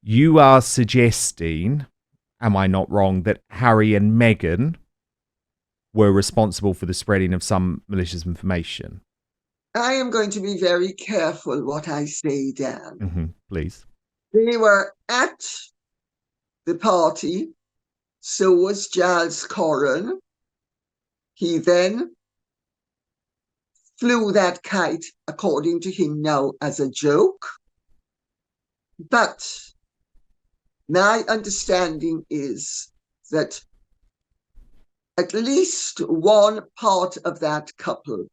You are suggesting, am I not wrong, that Harry and Meghan were responsible for the spreading of some malicious information? I am going to be very careful what I say, Dan. Please. They were at the party, so was Giles Corran. He then flew that kite, according to him now, as a joke. But my understanding is that at least one part of that couple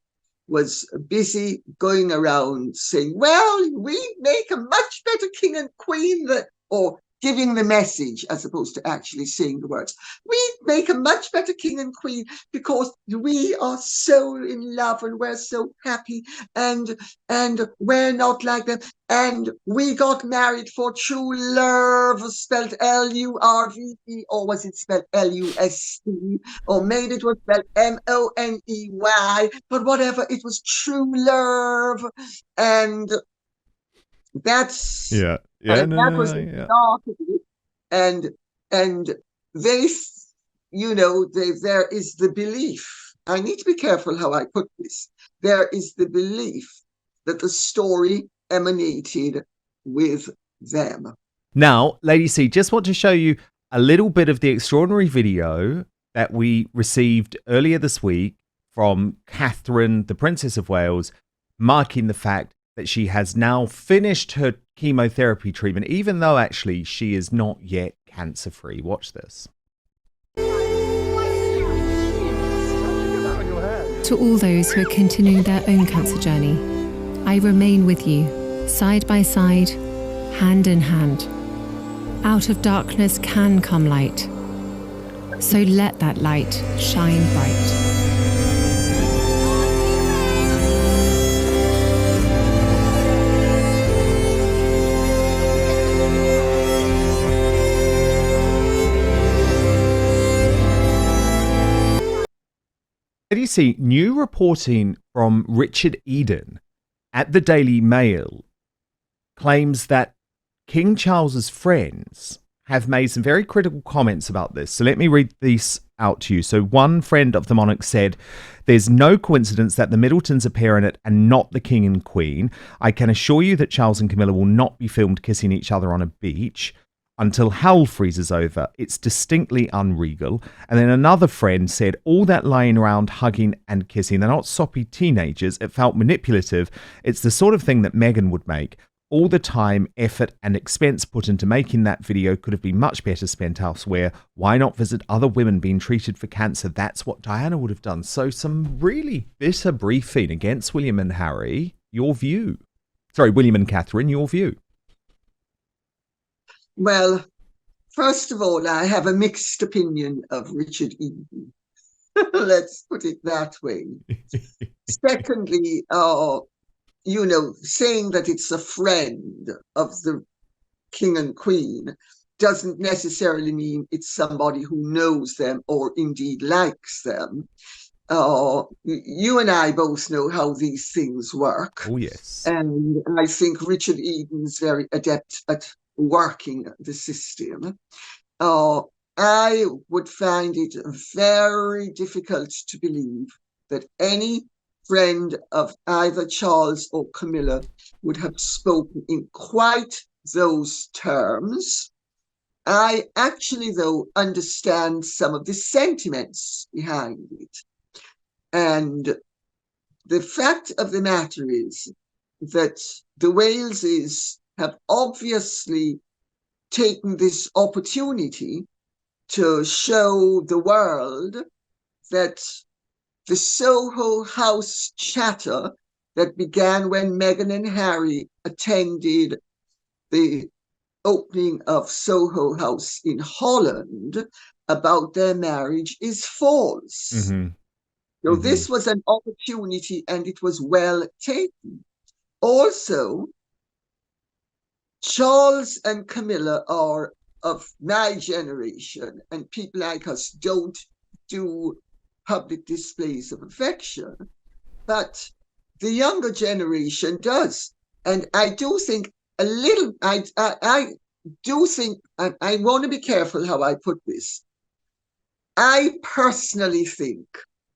was busy going around saying, well, we make a much better king and queen, or giving the message as opposed to actually saying the words. We make a much better king and queen because we are so in love and we're so happy, and we're not like them. And we got married for true love, spelled L-U-R-V-E, or was it spelled L-U-S-C? Or maybe it was spelled M-O-N-E-Y, but whatever, it was true love. And that's Yeah. and No, that no, was no. the Yeah. start of it. And they, there is the belief. I need to be careful how I put this. There is the belief that the story emanated with them. Now, Lady C, just want to show you a little bit of the extraordinary video that we received earlier this week from Catherine, the Princess of Wales, marking the fact that she has now finished her chemotherapy treatment, even though actually she is not yet cancer-free. Watch this. To all those who are continuing their own cancer journey, I remain with you, side by side, hand in hand. Out of darkness can come light. So let that light shine bright. Did you see new reporting from Richard Eden at the Daily Mail claims that King Charles's friends have made some very critical comments about this. So let me read these out to you. So one friend of the monarch said, "There's no coincidence that the Middletons appear in it and not the king and queen. I can assure you that Charles and Camilla will not be filmed kissing each other on a beach until hell freezes over. It's distinctly unregal." And then another friend said, "All that lying around hugging and kissing, they're not soppy teenagers. It felt manipulative. It's the sort of thing that Meghan would make. All the time, effort and expense put into making that video could have been much better spent elsewhere. Why not visit other women being treated for cancer? That's what Diana would have done." So some really bitter briefing against William and Harry. Your view. Sorry, William and Catherine, your view. Well, first of all, I have a mixed opinion of Richard Eden. Let's put it that way. Secondly, saying that it's a friend of the king and queen doesn't necessarily mean it's somebody who knows them or indeed likes them. You and I both know how these things work. Oh, yes. And I think Richard Eden's very adept at working the system. I would find it very difficult to believe that any friend of either Charles or Camilla would have spoken in quite those terms. I actually, though, understand some of the sentiments behind it. And the fact of the matter is that the Waleses have obviously taken this opportunity to show the world that the Soho House chatter that began when Meghan and Harry attended the opening of Soho House in Holland about their marriage is false. So this was an opportunity and it was well taken. Also, Charles and Camilla are of my generation, and people like us don't do public displays of affection, but the younger generation does. And I do think a little, I do think, and I want to be careful how I put this. I personally think,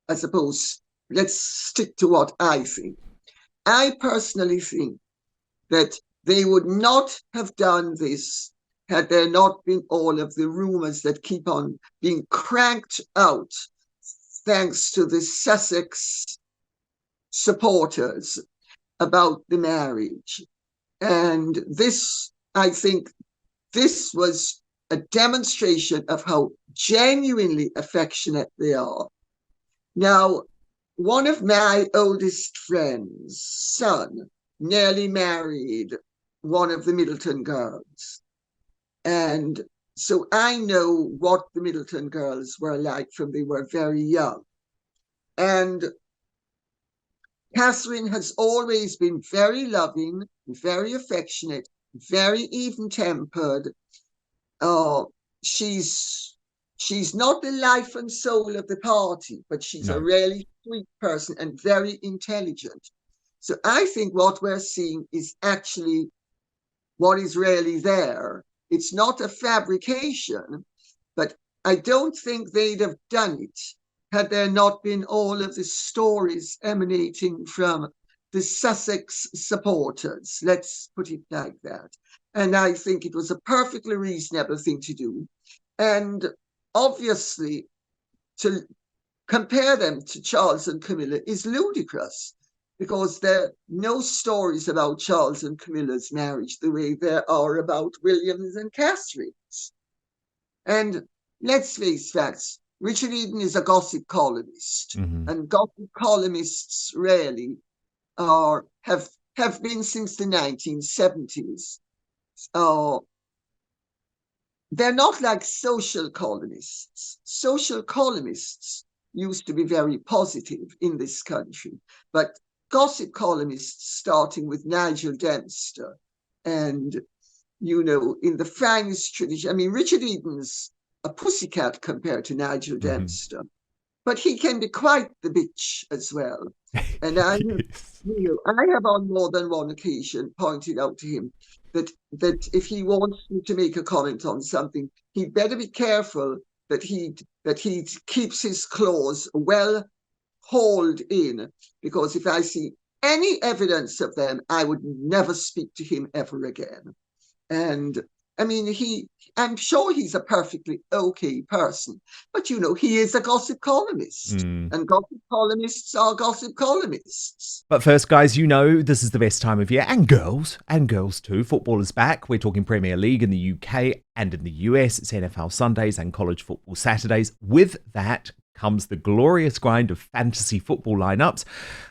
I suppose, let's stick to what I think. I personally think that they would not have done this had there not been all of the rumours that keep on being cranked out thanks to the Sussex supporters about the marriage. And this, I think, this was a demonstration of how genuinely affectionate they are. Now, one of my oldest friends' son nearly married one of the Middleton girls. And so I know what the Middleton girls were like from they were very young. And Catherine has always been very loving, very affectionate, very even-tempered. She's not the life and soul of the party, but she's a really sweet person and very intelligent. So I think what we're seeing is actually what is really there. It's not a fabrication, but I don't think they'd have done it had there not been all of the stories emanating from the Sussex supporters. Let's put it like that. And I think it was a perfectly reasonable thing to do. And obviously, to compare them to Charles and Camilla is ludicrous, because there are no stories about Charles and Camilla's marriage the way there are about William's and Catherine's. And let's face facts, Richard Eden is a gossip columnist, and gossip columnists really have been since the 1970s. They're not like social columnists. Social columnists used to be very positive in this country, but gossip columnists, starting with Nigel Dempster, and, you know, in the finest tradition, I mean, Richard Eden's a pussycat compared to Nigel Dempster, but he can be quite the bitch as well. And I have on more than one occasion pointed out to him that if he wants to make a comment on something, he'd better be careful that he keeps his claws well hauled in, because if I see any evidence of them, I would never speak to him ever again. And I mean, I'm sure he's a perfectly okay person, but you know, he is a gossip columnist, and gossip columnists are gossip columnists. But first, guys, you know this is the best time of year, and girls too. Football is back. We're talking Premier League in the UK and in the US. It's NFL Sundays and college football Saturdays. With that comes the glorious grind of fantasy football lineups,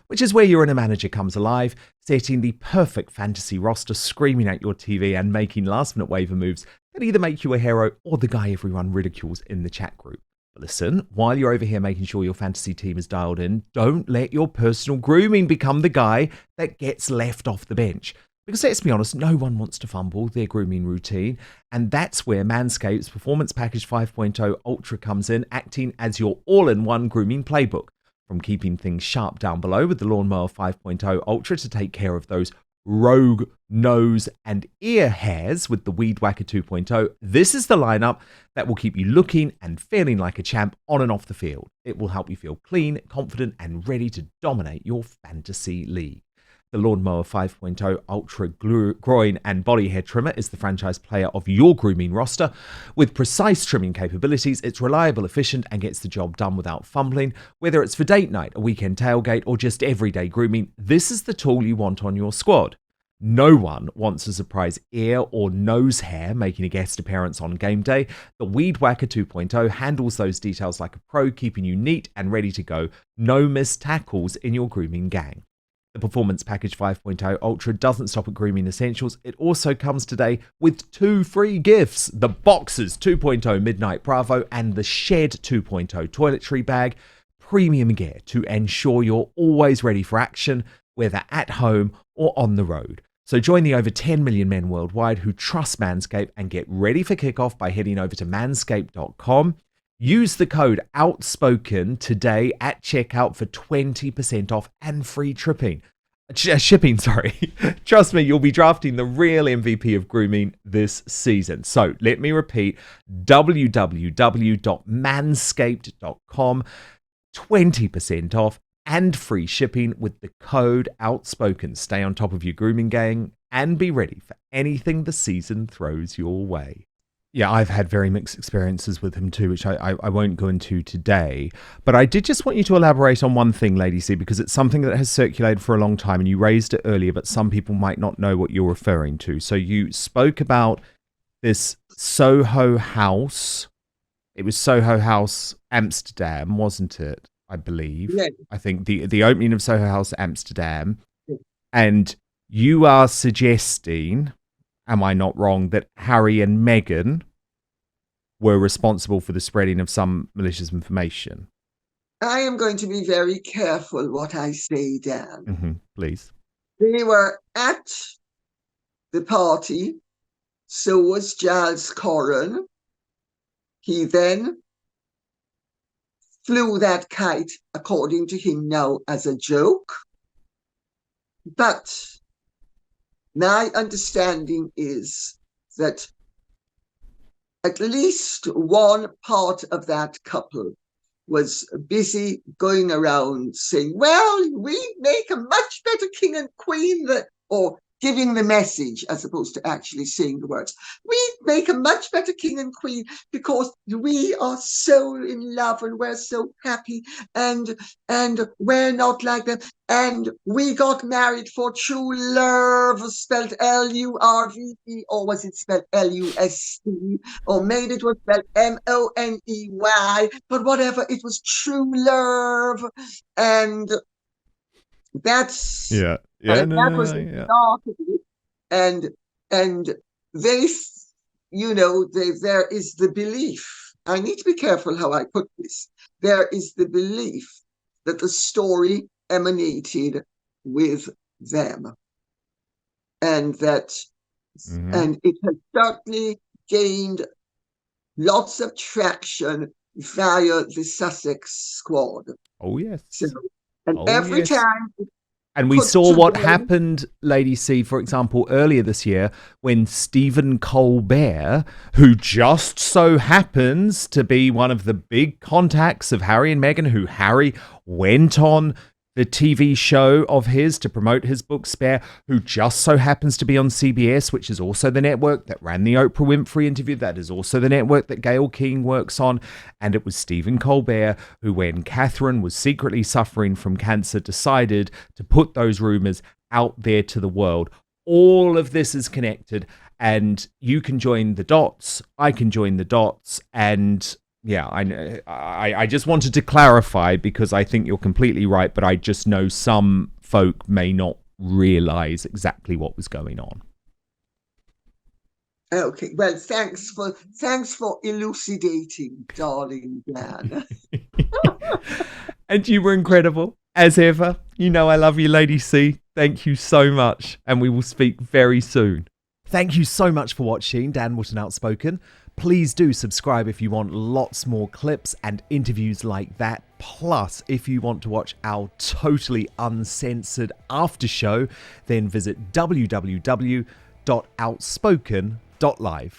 which is where You're in a Manager comes alive, setting the perfect fantasy roster, screaming at your TV and making last-minute waiver moves that either make you a hero or the guy everyone ridicules in the chat group. But listen, while you're over here making sure your fantasy team is dialed in, don't let your personal grooming become the guy that gets left off the bench. Because let's be honest, no one wants to fumble their grooming routine, and that's where Manscaped's Performance Package 5.0 Ultra comes in, acting as your all-in-one grooming playbook. From keeping things sharp down below with the Lawnmower 5.0 Ultra to take care of those rogue nose and ear hairs with the Weed Whacker 2.0, this is the lineup that will keep you looking and feeling like a champ on and off the field. It will help you feel clean, confident, and ready to dominate your fantasy league. The Lawnmower 5.0 Ultra Groin and Body Hair Trimmer is the franchise player of your grooming roster. With precise trimming capabilities, it's reliable, efficient, and gets the job done without fumbling. Whether it's for date night, a weekend tailgate, or just everyday grooming, this is the tool you want on your squad. No one wants a surprise ear or nose hair making a guest appearance on game day. The Weed Whacker 2.0 handles those details like a pro, keeping you neat and ready to go. No missed tackles in your grooming gang. The Performance Package 5.0 Ultra doesn't stop at grooming essentials. It also comes today with 2 free gifts: the Boxers 2.0 Midnight Bravo and the Shed 2.0 Toiletry Bag. Premium gear to ensure you're always ready for action, whether at home or on the road. So join the over 10 million men worldwide who trust Manscaped and get ready for kickoff by heading over to manscaped.com. Use the code Outspoken today at checkout for 20% off and free shipping. Shipping, sorry. Trust me, you'll be drafting the real MVP of grooming this season. So let me repeat, www.manscaped.com, 20% off and free shipping with the code Outspoken. Stay on top of your grooming game and be ready for anything the season throws your way. Yeah, I've had very mixed experiences with him too, which I won't go into today. But I did just want you to elaborate on one thing, Lady C, because it's something that has circulated for a long time, and you raised it earlier, but some people might not know what you're referring to. So you spoke about this Soho House. It was Soho House Amsterdam, wasn't it? I believe. Yes. I think the opening of Soho House Amsterdam. And you are suggesting, am I not wrong, that Harry and Meghan were responsible for the spreading of some malicious information? I am going to be very careful what I say, Dan. Please. They were at the party, so was Giles Corran. He then flew that kite, according to him now, as a joke. But my understanding is that at least one part of that couple was busy going around saying, well, we make a much better king and queen, or giving the message as opposed to actually saying the words. We make a much better king and queen because we are so in love and we're so happy and we're not like them. And we got married for true love, spelled L-U-R-V-E, or was it spelled L-U-S-T, or maybe it was spelled M-O-N-E-Y, but whatever, it was true love. And that's yeah. And they, there is the belief. I need to be careful how I put this. There is the belief that the story emanated with them, and that, and it has certainly gained lots of traction via the Sussex squad. Oh yes. So, and every time. And we saw what happened, Lady C, for example, earlier this year when Stephen Colbert, who just so happens to be one of the big contacts of Harry and Meghan, who Harry went on the TV show of his to promote his book Spare, who just so happens to be on CBS, which is also the network that ran the Oprah Winfrey interview. That is also the network that Gayle King works on. And it was Stephen Colbert who, when Catherine was secretly suffering from cancer, decided to put those rumors out there to the world. All of this is connected, and you can join the dots. I can join the dots, and yeah, I know. I just wanted to clarify because I think you're completely right, but I just know some folk may not realize exactly what was going on. Okay, well, thanks for elucidating, darling Dan. And you were incredible, as ever. You know I love you, Lady C. Thank you so much, and we will speak very soon. Thank you so much for watching Dan Wootton Outspoken. Please do subscribe if you want lots more clips and interviews like that. Plus, if you want to watch our totally uncensored after show, then visit www.outspoken.live.